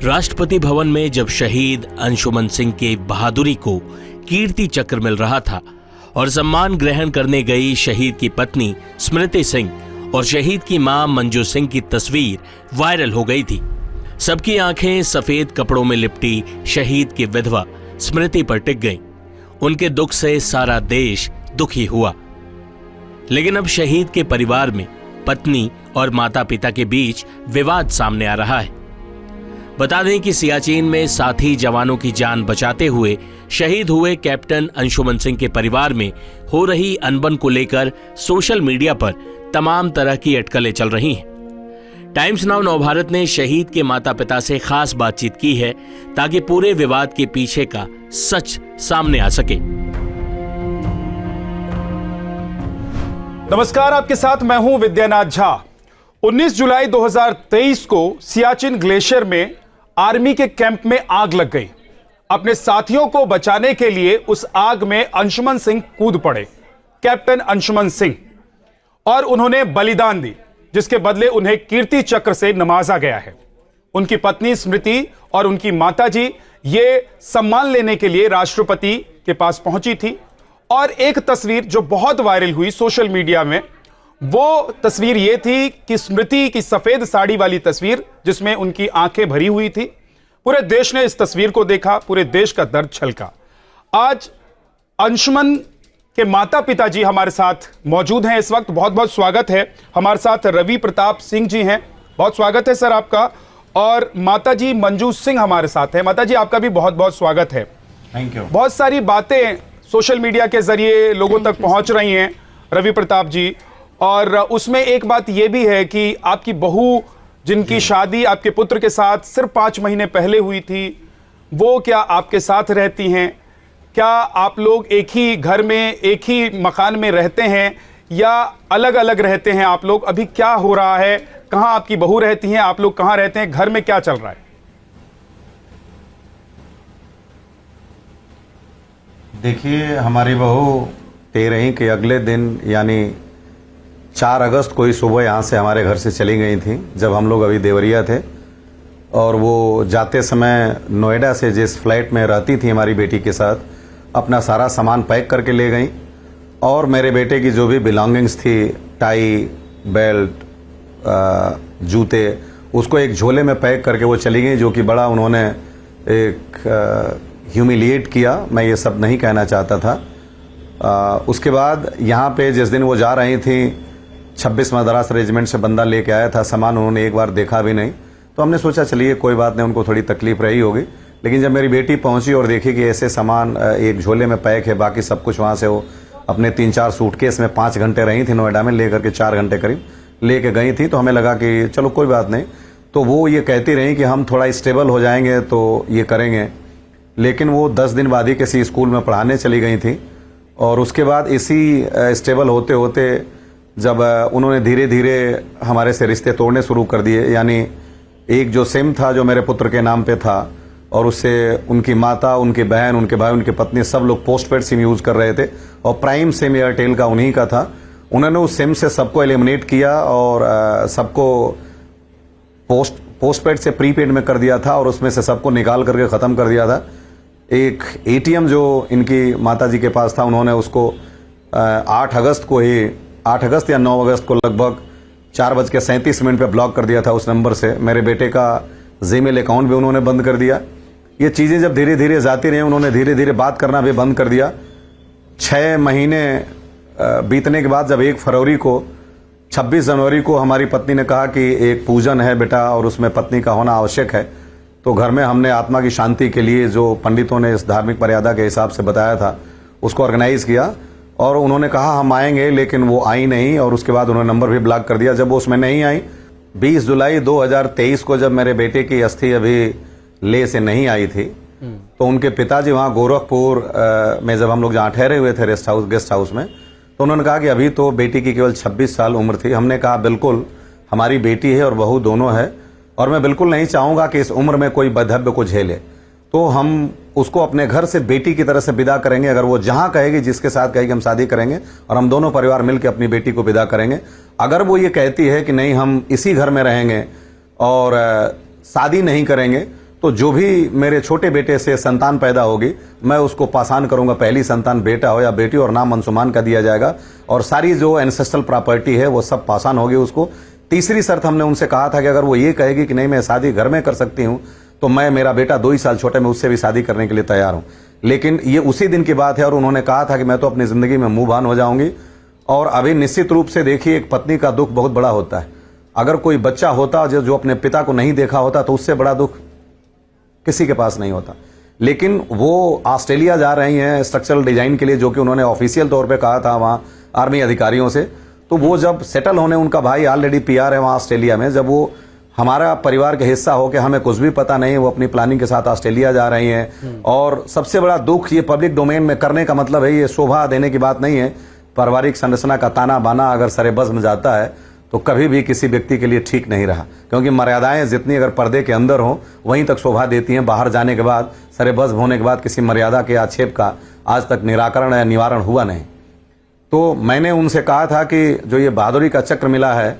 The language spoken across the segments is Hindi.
राष्ट्रपति भवन में जब शहीद अंशुमन सिंह के बहादुरी को कीर्ति चक्र मिल रहा था और सम्मान ग्रहण करने गई शहीद की पत्नी स्मृति सिंह और शहीद की मां मंजू सिंह की तस्वीर वायरल हो गई थी। सबकी आंखें सफेद कपड़ों में लिपटी शहीद की विधवा स्मृति पर टिक गईं। उनके दुख से सारा देश दुखी हुआ। लेकिन अब शहीद के परिवार में पत्नी और माता पिता के बीच विवाद सामने आ रहा है। बता दें कि सियाचिन में साथी जवानों की जान बचाते हुए शहीद हुए कैप्टन अंशुमन सिंह के परिवार में हो रही अनबन को लेकर सोशल मीडिया पर तमाम तरह की अटकलें चल रही हैं। टाइम्स नाउ नवभारत ने शहीद के माता पिता से खास बातचीत की है ताकि पूरे विवाद के पीछे का सच सामने आ सके। नमस्कार, आपके साथ मैं हूं विद्यानाथ झा। 19 जुलाई 2023 को सियाचिन ग्लेशियर में आर्मी के कैंप में आग लग गई। अपने साथियों को बचाने के लिए उस आग में अंशुमन सिंह कूद पड़े, कैप्टन अंशुमन सिंह, और उन्होंने बलिदान दी, जिसके बदले उन्हें कीर्ति चक्र से नवाजा गया है। उनकी पत्नी स्मृति और उनकी माताजी ये सम्मान लेने के लिए राष्ट्रपति के पास पहुंची थी। और एक तस्वीर जो बहुत वायरल हुई सोशल मीडिया में, वो तस्वीर ये थी कि स्मृति की सफेद साड़ी वाली तस्वीर जिसमें उनकी आंखें भरी हुई थी। पूरे देश ने इस तस्वीर को देखा, पूरे देश का दर्द छलका। आज अंशुमन के माता पिताजी हमारे साथ मौजूद हैं इस वक्त। बहुत बहुत स्वागत है। हमारे साथ रवि प्रताप सिंह जी हैं, बहुत स्वागत है सर आपका। और माताजी मंजू सिंह हमारे साथ है। माताजी, आपका भी बहुत बहुत स्वागत है। Thank you. बहुत सारी बातें सोशल मीडिया के जरिए लोगों तक पहुंच रही हैं रवि प्रताप जी, और उसमें एक बात यह भी है कि आपकी बहू जिनकी शादी आपके पुत्र के साथ सिर्फ 5 महीने पहले हुई थी, वो क्या आपके साथ रहती हैं? क्या आप लोग एक ही घर में, एक ही मकान में रहते हैं या अलग अलग रहते हैं आप लोग? अभी क्या हो रहा है? कहाँ आपकी बहू रहती हैं, आप लोग कहाँ रहते हैं? घर में क्या चल रहा है? देखिए, हमारी बहू 13 के अगले दिन यानी 4 अगस्त को ही सुबह यहाँ से हमारे घर से चली गई थी, जब हम लोग अभी देवरिया थे। और वो जाते समय नोएडा से जिस फ्लैट में रहती थी हमारी बेटी के साथ, अपना सारा सामान पैक करके ले गई। और मेरे बेटे की जो भी बिलोंगिंग्स थी, टाई, बेल्ट, जूते, उसको एक झोले में पैक करके वो चली गई, जो कि बड़ा उन्होंने एक ह्यूमिलिएट किया। मैं ये सब नहीं कहना चाहता था। उसके बाद यहाँ पे जिस दिन वो जा रही थी, 26 मद्रास रेजिमेंट से बंदा लेके आया था सामान, उन्होंने एक बार देखा भी नहीं। तो हमने सोचा चलिए कोई बात नहीं, उनको थोड़ी तकलीफ रही होगी। लेकिन जब मेरी बेटी पहुंची और देखी कि ऐसे सामान एक झोले में पैक है, बाकी सब कुछ वहाँ से वो अपने 3-4 सूटकेस में 5 घंटे रही थी नोएडा में, लेकर के 4 घंटे करीब लेके गई थी। तो हमें लगा कि चलो कोई बात नहीं। तो वो ये कहती रही कि हम थोड़ा स्टेबल हो जाएंगे तो ये करेंगे। लेकिन वो 10 दिन बाद ही किसी स्कूल में पढ़ाने चली गई थी। और उसके बाद इसी स्टेबल होते होते जब उन्होंने धीरे धीरे हमारे से रिश्ते तोड़ने शुरू कर दिए, यानी एक जो सिम था जो मेरे पुत्र के नाम पे था, और उससे उनकी माता, उनकी बहन, उनके भाई, उनकी पत्नी सब लोग पोस्टपेड सिम यूज़ कर रहे थे, और प्राइम सिम एयरटेल का उन्हीं का था। उन्होंने उस सिम से सबको एलिमिनेट किया और सबको पोस्टपेड से प्रीपेड में कर दिया था, और उसमें से सबको निकाल करके ख़त्म कर दिया था। एक एटीएम जो इनकी माताजी के पास था, उन्होंने उसको 8 अगस्त को ही, 8 अगस्त या 9 अगस्त को लगभग 4:37 पे ब्लॉक कर दिया था उस नंबर से। मेरे बेटे का जीमेल अकाउंट भी उन्होंने बंद कर दिया। ये चीज़ें जब धीरे धीरे जाती रही, उन्होंने धीरे धीरे बात करना भी बंद कर दिया। 6 महीने बीतने के बाद जब 1 फरवरी को, 26 जनवरी को हमारी पत्नी ने कहा कि एक पूजन है बेटा और उसमें पत्नी का होना आवश्यक है, तो घर में हमने आत्मा की शांति के लिए जो पंडितों ने इस धार्मिक मर्यादा के हिसाब से बताया था, उसको ऑर्गेनाइज किया। और उन्होंने कहा हम आएंगे, लेकिन वो आई नहीं, और उसके बाद उन्होंने नंबर भी ब्लॉक कर दिया। जब वो उसमें नहीं आई, 20 जुलाई 2023 को जब मेरे बेटे की अस्थि अभी ले से नहीं आई थी, तो उनके पिताजी वहाँ गोरखपुर में जब हम लोग जहाँ ठहरे हुए थे गेस्ट हाउस में, तो उन्होंने कहा कि अभी तो बेटी की केवल 26 साल उम्र थी। हमने कहा बिल्कुल, हमारी बेटी है और बहू दोनों है, और मैं बिल्कुल नहीं चाहूँगा कि इस उम्र में कोई बदहव्य को झेले। तो हम उसको अपने घर से बेटी की तरह से विदा करेंगे। अगर वो जहाँ कहेगी, जिसके साथ कहेगी, हम शादी करेंगे, और हम दोनों परिवार मिलकर अपनी बेटी को विदा करेंगे। अगर वो ये कहती है कि नहीं हम इसी घर में रहेंगे और शादी नहीं करेंगे, तो जो भी मेरे छोटे बेटे से संतान पैदा होगी मैं उसको पासान करूंगा, पहली संतान बेटा हो या बेटी, और नाम अंशुमान का दिया जाएगा, और सारी जो एंसेस्ट्रल प्रॉपर्टी है वो सब पासान होगी उसको। तीसरी शर्त हमने उनसे कहा था कि अगर वो ये कहेगी कि नहीं मैं शादी घर में कर सकती हूं, तो मैं, मेरा बेटा 2 ही साल छोटा, मैं उससे भी शादी करने के लिए तैयार हूं। लेकिन ये उसी दिन की बात है, और उन्होंने कहा था कि मैं तो अपनी जिंदगी में मूव ऑन हो जाऊंगी। और अभी निश्चित रूप से देखिए, एक पत्नी का दुख बहुत बड़ा होता है। अगर कोई बच्चा होता जो अपने पिता को नहीं देखा होता तो उससे बड़ा दुख किसी के पास नहीं होता। लेकिन वो ऑस्ट्रेलिया जा रही हैं स्ट्रक्चरल डिजाइन के लिए, जो कि उन्होंने ऑफिशियल तौर पे कहा था वहां आर्मी अधिकारियों से। तो वो जब सेटल होने, उनका भाई ऑलरेडी पीआर है वहां ऑस्ट्रेलिया में, जब वो हमारा परिवार के हिस्सा हो के हमें कुछ भी पता नहीं, वो अपनी प्लानिंग के साथ ऑस्ट्रेलिया जा रही हैं। और सबसे बड़ा दुख, ये पब्लिक डोमेन में करने का मतलब है, ये शोभा देने की बात नहीं है। पारिवारिक संरचना का ताना बाना अगर सरेबज़्म जाता है तो कभी भी किसी व्यक्ति के लिए ठीक नहीं रहा, क्योंकि मर्यादाएं जितनी अगर पर्दे के अंदर हो वहीं तक शोभा देती हैं। बाहर जाने के बाद, सरेबज़्म होने के बाद किसी मर्यादा के आक्षेप का आज तक निराकरण या निवारण हुआ नहीं। तो मैंने उनसे कहा था कि जो ये बहादुरी का चक्र मिला है,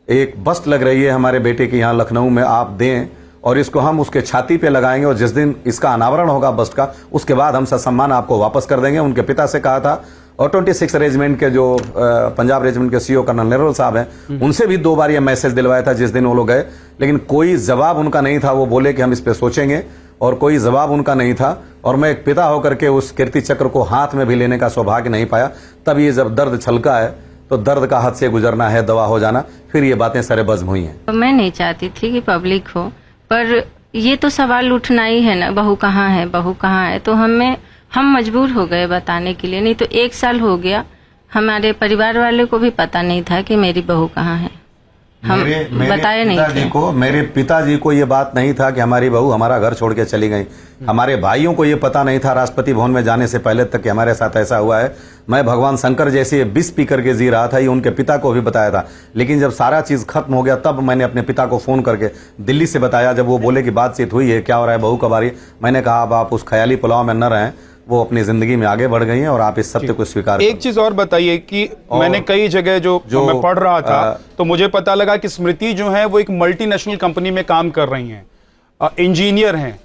एक बस्ट लग रही है हमारे बेटे की यहाँ लखनऊ में, आप दें और इसको हम उसके छाती पे लगाएंगे, और जिस दिन इसका अनावरण होगा बस्ट का, उसके बाद हम ससम्मान आपको वापस कर देंगे। उनके पिता से कहा था, और 26 रेजिमेंट के जो पंजाब रेजिमेंट के सीओ कर्नल नेरोल साहब हैं, उनसे भी 2 बार ये मैसेज दिलवाया था जिस दिन वो लोग गए, लेकिन कोई जवाब उनका नहीं था। वो बोले कि हम इस पे सोचेंगे, और कोई जवाब उनका नहीं था। और मैं एक पिता होकर के उस कीर्ति चक्र को हाथ में भी लेने का सौभाग्य नहीं पाया। तब ये जब दर्द छलका है तो दर्द का हद से गुजरना है, दवा हो जाना, फिर ये बातें सरेबज़्म हुई हैं। मैं नहीं चाहती थी कि पब्लिक हो, पर ये तो सवाल उठना ही है ना, बहू कहाँ है, बहू कहाँ है। तो हम मजबूर हो गए बताने के लिए। नहीं तो 1 साल हो गया, हमारे परिवार वाले को भी पता नहीं था कि मेरी बहू कहाँ है। हम बताए नहीं थे। मेरे पिताजी को ये बात नहीं था कि हमारी बहू हमारा घर छोड़ के चली गई। हमारे भाइयों को ये पता नहीं था राष्ट्रपति भवन में जाने से पहले तक कि हमारे साथ ऐसा हुआ है। मैं भगवान शंकर जैसे विष पी करके जी रहा था, ये उनके पिता को भी बताया था। लेकिन जब सारा चीज खत्म हो गया तब मैंने अपने पिता को फोन करके दिल्ली से बताया। जब वो बोले कि बातचीत हुई है, क्या हो रहा है, बहू कब आ रही है, मैंने कहा अब आप उस ख्याली पुलाव में न रहें, वो अपनी जिंदगी में आगे बढ़ गई हैं और आप इस सत्य को स्वीकार एक चीज और बताइए कि मैंने कई जगह जो मैं पढ़ रहा था तो मुझे पता लगा कि स्मृति जो है वो एक मल्टीनेशनल कंपनी में काम कर रही हैं, इंजीनियर हैं।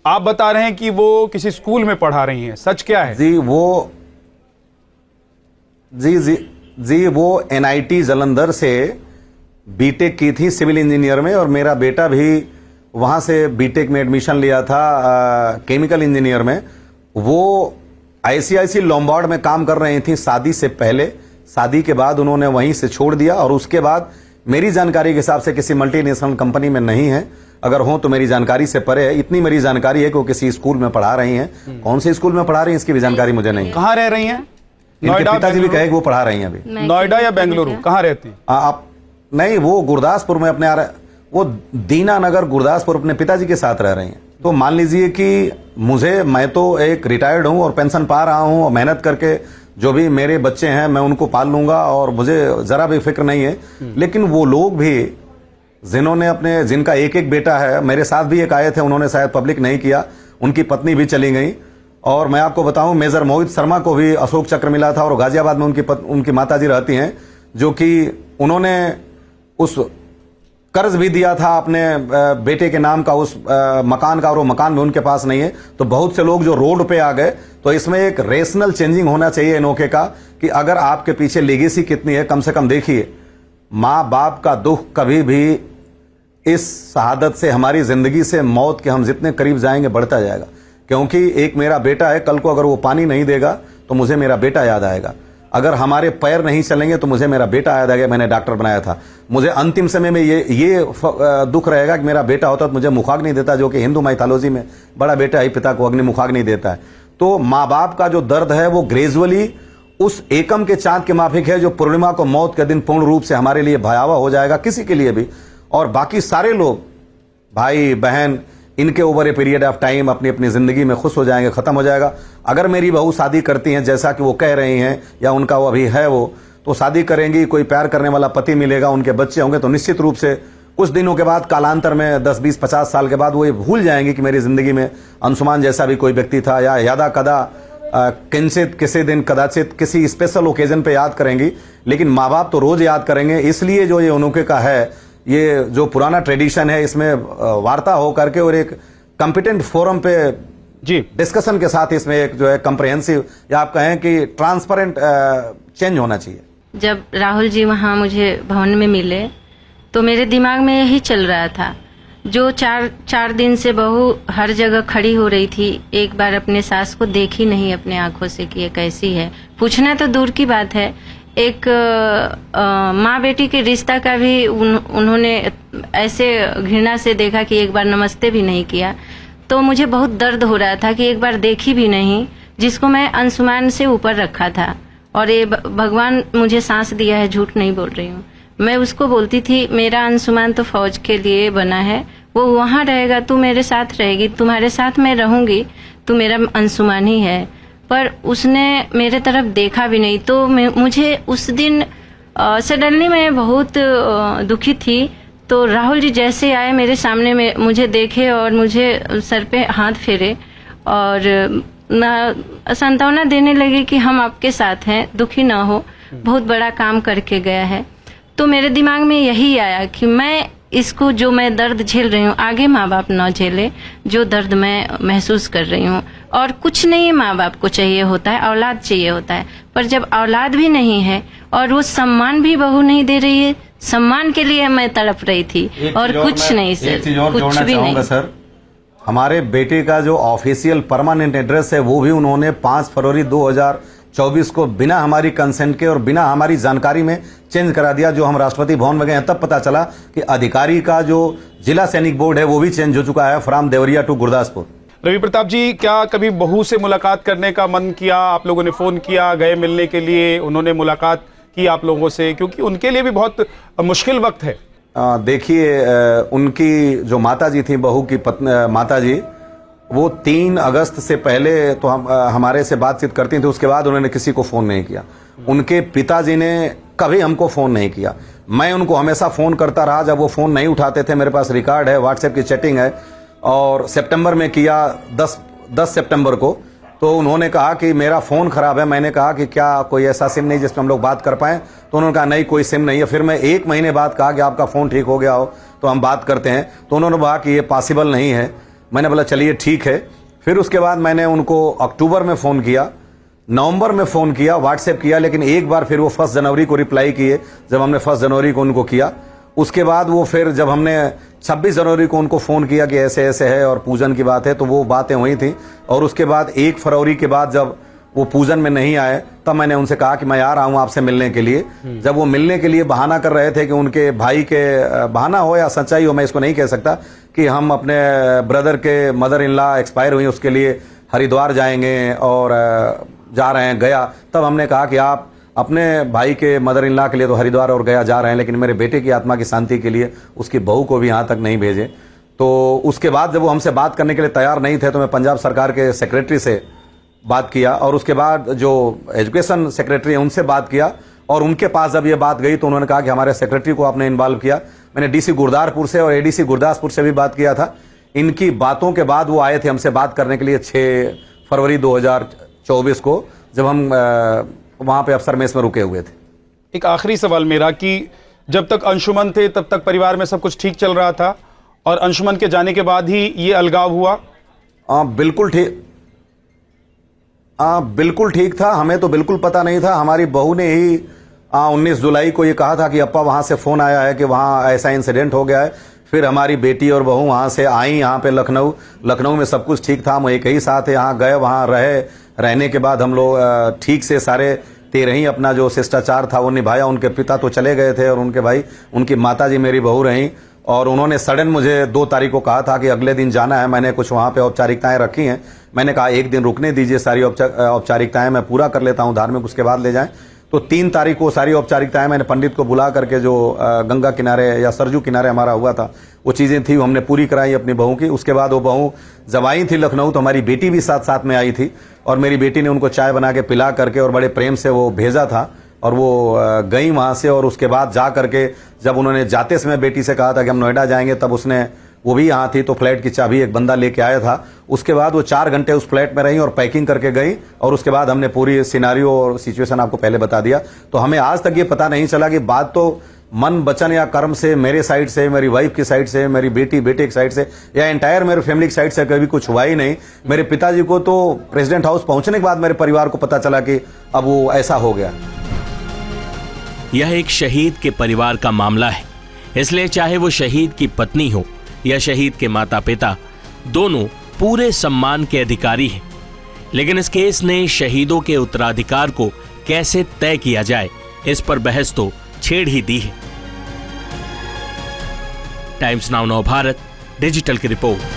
आप बता रहे हैं कि वो किसी स्कूल में पढ़ा रही हैं, सच क्या है? जी वो NIT जालंधर से बीटेक की थी सिविल इंजीनियर में, और मेरा बेटा भी वहां से बीटेक में एडमिशन लिया था केमिकल इंजीनियर में। वो ICIC लोम्बार्ड में काम कर रही थी शादी से पहले। शादी के बाद उन्होंने वहीं से छोड़ दिया, और उसके बाद मेरी जानकारी के हिसाब से किसी मल्टीनेशनल कंपनी में नहीं है। अगर हो तो मेरी जानकारी से परे है। इतनी मेरी जानकारी है कि वो किसी स्कूल में पढ़ा रही हैं। कौन से स्कूल में पढ़ा रही हैं इसकी भी जानकारी मुझे नहीं। कहाँ रह रही हैं? इनके पिताजी भी कहे कि वो पढ़ा रही हैं अभी। नोएडा या बेंगलुरु, कहाँ रहती हैं आप? नहीं, वो गुरदासपुर में अपने वो दीना नगर गुरदासपुर अपने पिताजी के साथ रह रही हैं। तो मान लीजिए कि मैं तो एक रिटायर्ड हूं और पेंशन पा रहा हूं, और मेहनत करके जो भी मेरे बच्चे हैं मैं उनको पाल लूंगा और मुझे जरा भी फिक्र नहीं है। लेकिन वो लोग भी जिनका एक एक बेटा है, मेरे साथ भी एक आए थे, उन्होंने शायद पब्लिक नहीं किया, उनकी पत्नी भी चली गई। और मैं आपको बताऊं, मेजर मोहित शर्मा को भी अशोक चक्र मिला था, और गाजियाबाद में उनकी माताजी रहती हैं, जो कि उन्होंने उस कर्ज भी दिया था अपने बेटे के नाम का उस मकान का, और वो मकान भी उनके पास नहीं है। तो बहुत से लोग जो रोड पे आ गए। तो इसमें एक रेशनल चेंजिंग होना चाहिए इनोके का, कि अगर आपके पीछे लेगेसी कितनी है, कम से कम देखिए माँ बाप का दुख कभी भी इस शहादत से, हमारी जिंदगी से मौत के हम जितने करीब जाएंगे बढ़ता जाएगा। क्योंकि एक मेरा बेटा है, कल को अगर वो पानी नहीं देगा तो मुझे मेरा बेटा याद आएगा। अगर हमारे पैर नहीं चलेंगे तो मुझे मेरा बेटा याद आएगा, मैंने डॉक्टर बनाया था। मुझे अंतिम समय में ये दुख रहेगा कि मेरा बेटा होता तो मुझे मुखाग्नि देता, जो कि हिंदू माइथोलॉजी में बड़ा बेटा ही पिता को अग्नि मुखाग्नि देता है। तो माँ बाप का जो दर्द है वो ग्रेजुअली उस एकम के चांद के माफिक है, जो पूर्णिमा को मौत के दिन पूर्ण रूप से हमारे लिए भयावह हो जाएगा, किसी के लिए भी। और बाकी सारे लोग, भाई बहन, इनके over a period of time अपनी अपनी जिंदगी में खुश हो जाएंगे, खत्म हो जाएगा। अगर मेरी बहू शादी करती हैं जैसा कि वो कह रही हैं, या उनका वो अभी है, वो तो शादी करेंगी, कोई प्यार करने वाला पति मिलेगा, उनके बच्चे होंगे, तो निश्चित रूप से कुछ दिनों के बाद, कालांतर में 10, 20, 50 साल के बाद वो ये भूल जाएंगे कि मेरी जिंदगी में अंशुमान जैसा भी कोई व्यक्ति था, या यादा कदा किंचित किसी दिन कदाचित किसी स्पेशल ओकेजन पे याद करेंगी। लेकिन माँ बाप तो रोज याद करेंगे। इसलिए जो ये उनके का है, ये जो पुराना ट्रेडिशन है, इसमें वार्ता हो करके और एक कॉम्पिटेंट फोरम पे जी डिस्कशन के साथ इसमें एक जो है कंप्रहेंसिव या आप कहें कि ट्रांसपेरेंट चेंज होना चाहिए। जब राहुल जी वहाँ मुझे भवन में मिले तो मेरे दिमाग में यही चल रहा था, जो चार दिन से बहू हर जगह खड़ी हो रही थी, एक बार अपने सास को देखी नहीं अपने आंखों से कि ये कैसी है। पूछना तो दूर की बात है, एक माँ बेटी के रिश्ता का भी उन्होंने ऐसे घृणा से देखा कि एक बार नमस्ते भी नहीं किया। तो मुझे बहुत दर्द हो रहा था कि एक बार देखी भी नहीं, जिसको मैं अंशुमान से ऊपर रखा था। और ये भगवान मुझे सांस दिया है, झूठ नहीं बोल रही हूँ। मैं उसको बोलती थी मेरा अंशुमान तो फौज के लिए बना है, वो वहाँ रहेगा, तू मेरे साथ रहेगी, तुम्हारे साथ मैं रहूंगी, तू मेरा अंशुमान ही है। पर उसने मेरे तरफ देखा भी नहीं। तो मुझे उस दिन सडनली मैं बहुत दुखी थी। तो राहुल जी जैसे आए मेरे सामने में, मुझे देखे और मुझे सर पे हाथ फेरे और सांत्वना देने लगे कि हम आपके साथ हैं, दुखी ना हो, बहुत बड़ा काम करके गया है। तो मेरे दिमाग में यही आया कि मैं इसको, जो मैं दर्द झेल रही हूँ, आगे माँ बाप न झेले जो दर्द मैं महसूस कर रही हूँ। और कुछ नहीं माँ बाप को चाहिए होता है, औलाद चाहिए होता है। पर जब औलाद भी नहीं है और वो सम्मान भी बहू नहीं दे रही है, सम्मान के लिए मैं तड़प रही थी और कुछ नहीं सर, एक चीज और कुछ जोड़ना भी चाहूंगा नहीं। सर, हमारे बेटे का जो ऑफिशियल परमानेंट एड्रेस है वो भी उन्होंने 5 फरवरी 2024 को बिना हमारी कंसेंट के और बिना हमारी जानकारी में चेंज करा दिया। जो हम राष्ट्रपति भवन में गए तब पता चला कि अधिकारी का जो जिला सैनिक बोर्ड है वो भी चेंज हो चुका है, फ्रॉम देवरिया टू गुरदासपुर। रवि प्रताप जी, क्या कभी बहू से मुलाकात करने का मन किया? आप लोगों ने फोन किया, गए मिलने के लिए, उन्होंने मुलाकात की आप लोगों से? क्योंकि उनके लिए भी बहुत मुश्किल वक्त है। देखिए, उनकी जो माता जी थी, बहू की माता जी, वो 3 अगस्त से पहले तो हमारे से बातचीत करती थी, उसके बाद उन्होंने किसी को फोन नहीं किया। उनके पिताजी ने कभी हमको फोन नहीं किया। मैं उनको हमेशा फोन करता रहा, जब वो फोन नहीं उठाते थे मेरे पास रिकॉर्ड है, व्हाट्सएप की चैटिंग है। और सितंबर में किया 10 सितंबर को, तो उन्होंने कहा कि मेरा फोन खराब है। मैंने कहा कि क्या कोई ऐसा सिम नहीं जिसमें हम लोग बात कर पाएं? तो उन्होंने कहा नहीं, कोई सिम नहीं है। फिर मैं 1 महीने बाद कहा कि आपका फोन ठीक हो गया हो तो हम बात करते हैं। तो उन्होंने कहा कि ये पॉसिबल नहीं है। मैंने बोला चलिए ठीक है। फिर उसके बाद मैंने उनको अक्टूबर में फोन किया, नवंबर में फोन किया, व्हाट्सएप किया, लेकिन एक बार फिर वो 1 जनवरी को रिप्लाई किए, जब हमने 1 जनवरी को उनको किया। उसके बाद वो फिर जब हमने 26 जनवरी को उनको फोन किया कि ऐसे ऐसे है और पूजन की बात है, तो वो बातें हुई थी। और उसके बाद 1 फरवरी के बाद जब वो पूजन में नहीं आए, तब मैंने उनसे कहा कि मैं आ रहा हूं आपसे मिलने के लिए। जब वो मिलने के लिए बहाना कर रहे थे कि उनके भाई के, बहाना हो या सच्चाई हो मैं इसको नहीं कह सकता, कि हम अपने ब्रदर के मदर इन लॉ एक्सपायर हुई, उसके लिए हरिद्वार जाएंगे और जा रहे हैं गया। तब हमने कहा कि आप अपने भाई के मदर इन लॉ के लिए तो हरिद्वार और गया जा रहे हैं, लेकिन मेरे बेटे की आत्मा की शांति के लिए उसकी बहू को भी यहाँ तक नहीं भेजे। तो उसके बाद जब वो हमसे बात करने के लिए तैयार नहीं थे, तो मैं पंजाब सरकार के सेक्रेटरी से बात किया और उसके बाद जो एजुकेशन सेक्रेटरी है उनसे बात किया। और उनके पास जब ये बात गई तो उन्होंने कहा कि हमारे सेक्रेटरी को आपने इन्वॉल्व किया। मैंने डीसी गुरदासपुर से और एडीसी गुरदासपुर से भी बात किया था। इनकी बातों के बाद वो आए थे हमसे बात करने के लिए 6 फरवरी 2024 को, जब हम वहां पे अफसर मेस में रुके हुए थे। एक आखिरी सवाल मेरा, कि जब तक अंशुमन थे तब तक परिवार में सब कुछ ठीक चल रहा था और अंशुमन के जाने के बाद ही ये अलगाव हुआ? बिल्कुल ठीक, बिल्कुल ठीक था। हमें तो बिल्कुल पता नहीं था। हमारी बहू ने ही 19 जुलाई को ये कहा था कि अप्पा वहां से फोन आया है कि वहां ऐसा इंसिडेंट हो गया है। फिर हमारी बेटी और बहू वहां से आई यहाँ पे लखनऊ में सब कुछ ठीक था। हम एक ही साथ यहाँ गए, वहां रहने के बाद हम लोग ठीक से सारे 13 ही अपना जो शिष्टाचार था वो निभाया। उनके पिता तो चले गए थे और उनके भाई, उनकी माता जी मेरी बहू रहीं और उन्होंने सडन मुझे 2 तारीख को कहा था कि अगले दिन जाना है। मैंने कुछ वहां पे औपचारिकताएं रखी हैं। मैंने कहा 1 दिन रुकने दीजिए, सारी औपचारिकताएं मैं पूरा कर लेता हूं धार्मिक, उसके बाद ले जाएं। तो 3 तारीख को सारी औपचारिकताएं मैंने पंडित को बुला करके, जो गंगा किनारे या सरजू किनारे हमारा हुआ था, वो चीजें थी, वो हमने पूरी कराई अपनी बहू की। उसके बाद वो बहू जब आई थी लखनऊ तो हमारी बेटी भी साथ साथ में आई थी और मेरी बेटी ने उनको चाय बना के पिला करके और बड़े प्रेम से वो भेजा था और वो गई वहां से। और उसके बाद जा करके जब उन्होंने जाते समय बेटी से कहा था कि हम नोएडा जाएंगे, तब उसने, वो भी यहाँ थी, तो फ्लैट की चाबी एक बंदा लेके आया था। उसके बाद वो 4 घंटे उस फ्लैट में रही और पैकिंग करके गई और उसके बाद हमने पूरी सिनारियो और सिचुएशन आपको पहले बता दिया। तो हमें आज तक ये पता नहीं चला कि बात तो मन वचन या कर्म से मेरे साइड से, मेरी वाइफ की साइड से, मेरी बेटे की साइड से या एंटायर मेरे फैमिली की साइड से कभी कुछ हुआ ही नहीं। मेरे पिताजी को तो प्रेसिडेंट हाउस पहुंचने के बाद मेरे परिवार को पता चला कि अब वो ऐसा हो गया। यह एक शहीद के परिवार का मामला है, इसलिए चाहे वो शहीद की पत्नी हो या शहीद के माता पिता, दोनों पूरे सम्मान के अधिकारी हैं। लेकिन इस केस ने शहीदों के उत्तराधिकार को कैसे तय किया जाए, इस पर बहस तो छेड़ ही दी है। टाइम्स नाउ नव भारत डिजिटल की रिपोर्ट।